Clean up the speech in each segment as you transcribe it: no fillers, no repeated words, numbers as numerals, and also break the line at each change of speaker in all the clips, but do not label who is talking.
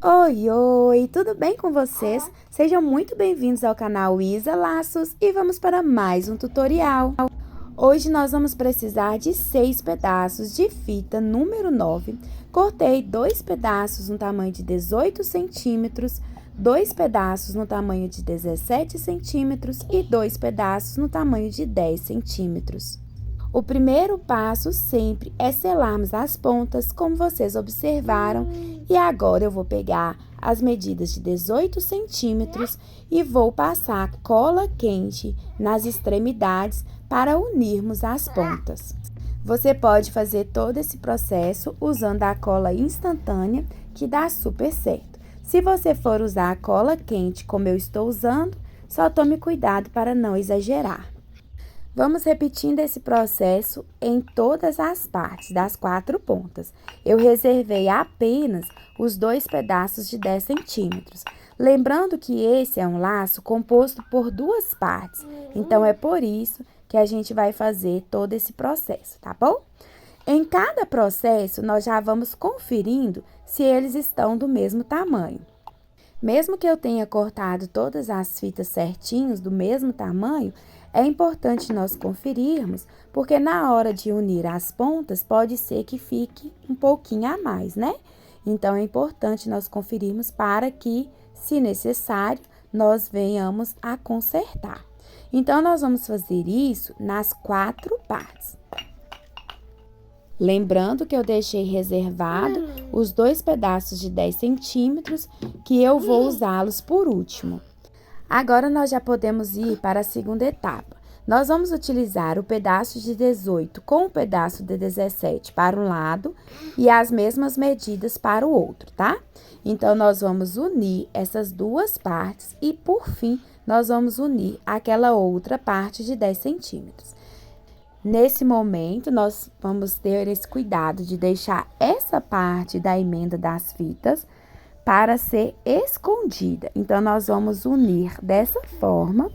Oi, oi, tudo bem com vocês? Sejam muito bem-vindos ao canal Isa Laços e vamos para mais um tutorial. Hoje nós vamos precisar de 6 pedaços de fita número 9. Cortei 2 pedaços no tamanho de 18 centímetros, 2 pedaços no tamanho de 17 centímetros e 2 pedaços no tamanho de 10 centímetros. O primeiro passo sempre é selarmos as pontas, como vocês observaram, e agora eu vou pegar as medidas de 18 centímetros e vou passar cola quente nas extremidades para unirmos as pontas. Você pode fazer todo esse processo usando a cola instantânea, que dá super certo. Se você for usar a cola quente, como eu estou usando, só tome cuidado para não exagerar. Vamos repetindo esse processo em todas as partes das 4 pontas. Eu reservei apenas os 2 pedaços de 10 centímetros. Lembrando que esse é um laço composto por 2 partes. Então, é por isso que a gente vai fazer todo esse processo, tá bom? Em cada processo, nós já vamos conferindo se eles estão do mesmo tamanho. Mesmo que eu tenha cortado todas as fitas certinhos do mesmo tamanho, é importante nós conferirmos, porque na hora de unir as pontas, pode ser que fique um pouquinho a mais, né? Então, é importante nós conferirmos para que, se necessário, nós venhamos a consertar. Então, nós vamos fazer isso nas 4 partes. Lembrando que eu deixei reservado os 2 pedaços de 10 centímetros, que eu vou usá-los por último. Agora, nós já podemos ir para a segunda etapa. Nós vamos utilizar o pedaço de 18 com o pedaço de 17 para um lado e as mesmas medidas para o outro, tá? Então, nós vamos unir essas 2 partes e, por fim, nós vamos unir aquela outra parte de 10 centímetros. Nesse momento, nós vamos ter esse cuidado de deixar essa parte da emenda das fitas para ser escondida. Então, nós vamos unir dessa forma.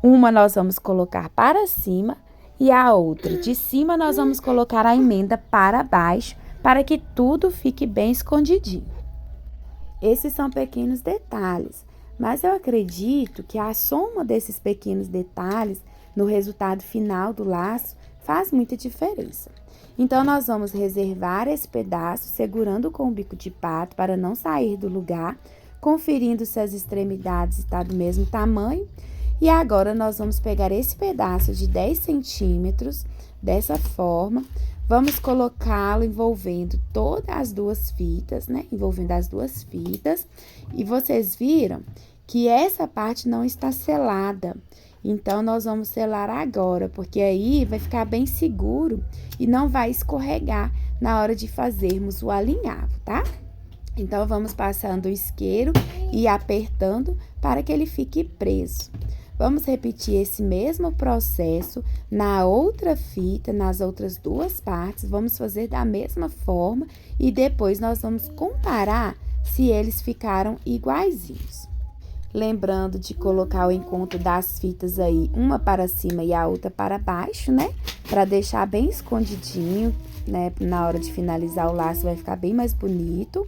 Uma nós vamos colocar para cima e a outra de cima nós vamos colocar a emenda para baixo, para que tudo fique bem escondidinho. Esses são pequenos detalhes, mas eu acredito que a soma desses pequenos detalhes no resultado final do laço faz muita diferença. Então, nós vamos reservar esse pedaço, segurando com o bico de pato para não sair do lugar, conferindo se as extremidades estão do mesmo tamanho. E agora, nós vamos pegar esse pedaço de 10 centímetros, dessa forma, vamos colocá-lo envolvendo todas as 2 fitas, né? Envolvendo as 2 fitas. E vocês viram que essa parte não está selada. Então, nós vamos selar agora, porque aí vai ficar bem seguro e não vai escorregar na hora de fazermos o alinhavo, tá? Então, vamos passando o isqueiro e apertando para que ele fique preso. Vamos repetir esse mesmo processo na outra fita, nas outras 2 partes. Vamos fazer da mesma forma e depois nós vamos comparar se eles ficaram iguaizinhos. Lembrando de colocar o encontro das fitas aí, uma para cima e a outra para baixo, né? Para deixar bem escondidinho, né? Na hora de finalizar o laço vai ficar bem mais bonito.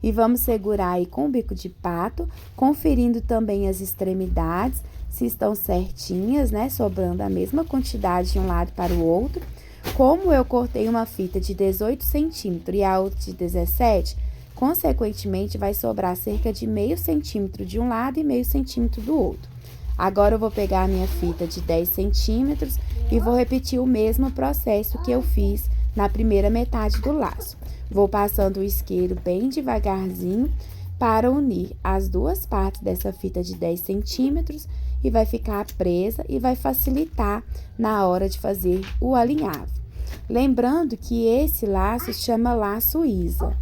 E vamos segurar aí com o bico de pato, conferindo também as extremidades, se estão certinhas, né? Sobrando a mesma quantidade de um lado para o outro. Como eu cortei uma fita de 18 centímetros e a outra de 17, consequentemente, vai sobrar cerca de meio centímetro de um lado e meio centímetro do outro. Agora, eu vou pegar a minha fita de 10 centímetros e vou repetir o mesmo processo que eu fiz na primeira metade do laço. Vou passando o isqueiro bem devagarzinho para unir as 2 partes dessa fita de 10 centímetros e vai ficar presa e vai facilitar na hora de fazer o alinhavo. Lembrando que esse laço chama laço Isa.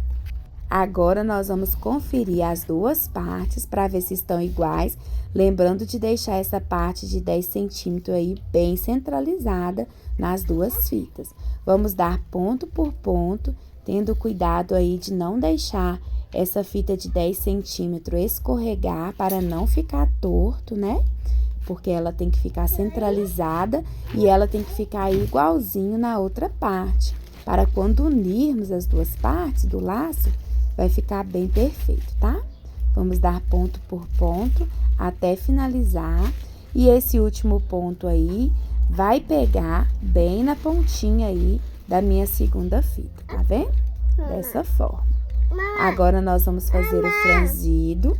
Agora, nós vamos conferir as 2 partes para ver se estão iguais, lembrando de deixar essa parte de 10 centímetros aí bem centralizada nas 2 fitas. Vamos dar ponto por ponto, tendo cuidado aí de não deixar essa fita de 10 centímetros escorregar para não ficar torto, né? Porque ela tem que ficar centralizada e ela tem que ficar igualzinho na outra parte, para quando unirmos as 2 partes do laço, vai ficar bem perfeito, tá? Vamos dar ponto por ponto até finalizar. E esse último ponto aí vai pegar bem na pontinha aí da minha segunda fita, tá vendo? Dessa forma. Agora, nós vamos fazer o franzido.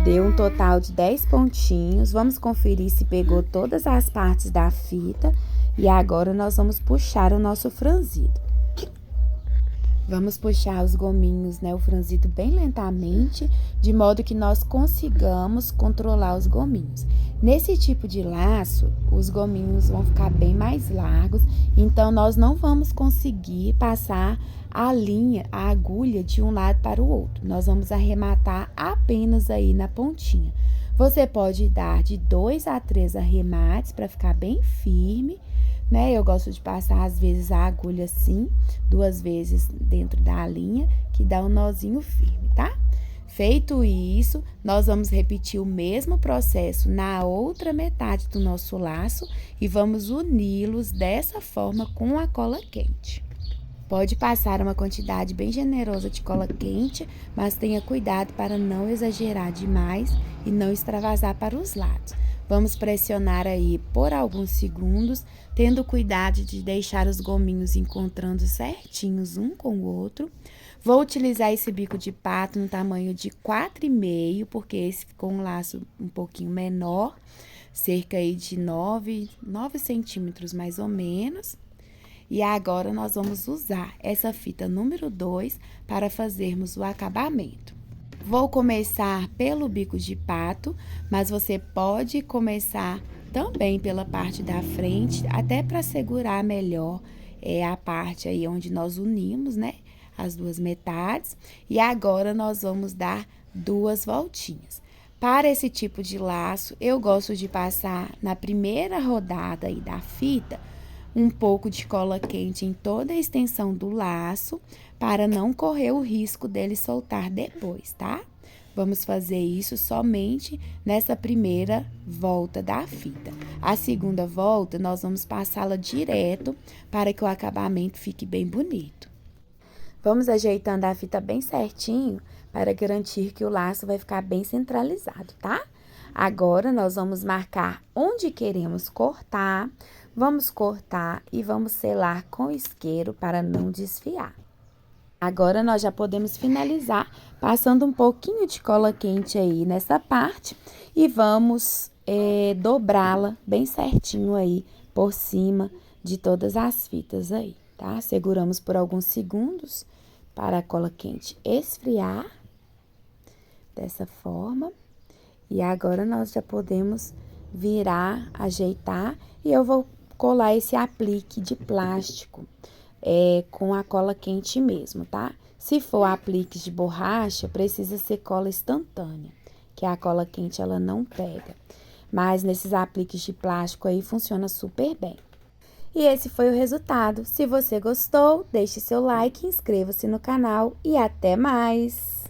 Deu um total de 10 pontinhos. Vamos conferir se pegou todas as partes da fita. E agora, nós vamos puxar o nosso franzido. Vamos puxar os gominhos, né, o franzido bem lentamente, de modo que nós consigamos controlar os gominhos. Nesse tipo de laço, os gominhos vão ficar bem mais largos, então nós não vamos conseguir passar a linha, a agulha de um lado para o outro. Nós vamos arrematar apenas aí na pontinha. Você pode dar de 2 a 3 arremates para ficar bem firme, né? Eu gosto de passar, às vezes, a agulha assim, 2 vezes dentro da linha, que dá um nozinho firme, tá? Feito isso, nós vamos repetir o mesmo processo na outra metade do nosso laço e vamos uni-los dessa forma com a cola quente. Pode passar uma quantidade bem generosa de cola quente, mas tenha cuidado para não exagerar demais e não extravasar para os lados. Vamos pressionar aí por alguns segundos, tendo cuidado de deixar os gominhos encontrando certinhos um com o outro. Vou utilizar esse bico de pato no tamanho de 4,5, porque esse ficou um laço um pouquinho menor, cerca aí de 9 centímetros mais ou menos. E agora, nós vamos usar essa fita número 2 para fazermos o acabamento. Vou começar pelo bico de pato, mas você pode começar também pela parte da frente, até para segurar melhor a parte aí onde nós unimos, né, as duas metades. E agora, nós vamos dar 2 voltinhas. Para esse tipo de laço, eu gosto de passar na primeira rodada aí da fita um pouco de cola quente em toda a extensão do laço, para não correr o risco dele soltar depois, tá? Vamos fazer isso somente nessa primeira volta da fita. A segunda volta, nós vamos passá-la direto para que o acabamento fique bem bonito. Vamos ajeitando a fita bem certinho para garantir que o laço vai ficar bem centralizado, tá? Agora, nós vamos marcar onde queremos cortar. Vamos cortar e vamos selar com isqueiro para não desfiar. Agora, nós já podemos finalizar passando um pouquinho de cola quente aí nessa parte e vamos dobrá-la bem certinho aí por cima de todas as fitas aí, tá? Seguramos por alguns segundos para a cola quente esfriar, dessa forma. E agora, nós já podemos virar, ajeitar, e eu vou colar esse aplique de plástico com a cola quente mesmo, tá? Se for aplique de borracha, precisa ser cola instantânea, que a cola quente ela não pega. Mas nesses apliques de plástico aí funciona super bem. E esse foi o resultado. Se você gostou, deixe seu like, inscreva-se no canal e até mais!